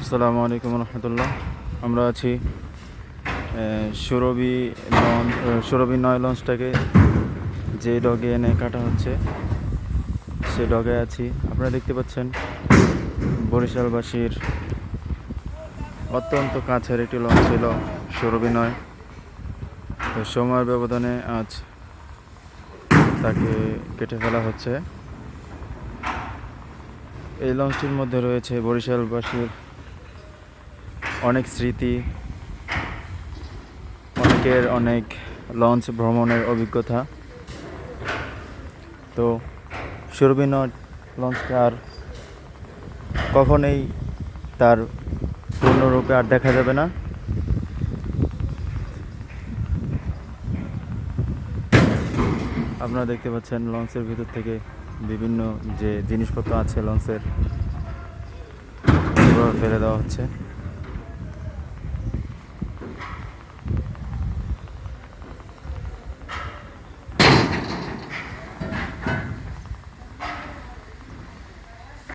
আসসালামু আলাইকুম রহমতুল্লাহ। আমরা আছি সুরভি নয় লঞ্চটাকে যে ডগে এনে কাটা হচ্ছে সে ডগে আছি। আপনারা দেখতে পাচ্ছেন বরিশালবাসীর অত্যন্ত কাছের একটি লঞ্চ ছিল সুরভি নয়। তো সময়ের ব্যবধানে আজ তাকে কেটে ফেলা হচ্ছে। এই লঞ্চটির মধ্যে রয়েছে বরিশালবাসীর অনেক স্মৃতি, অনেকের অনেক লঞ্চ ভ্রমণের অভিজ্ঞতা। তো সুরভি নয় লঞ্চটা আর কখনোই তার পূর্ণরূপে আর দেখা যাবে না। আপনারা দেখতে পাচ্ছেন লঞ্চের ভিতর থেকে বিভিন্ন যে জিনিসপত্র আছে লঞ্চের ফেলে দেওয়া হচ্ছে।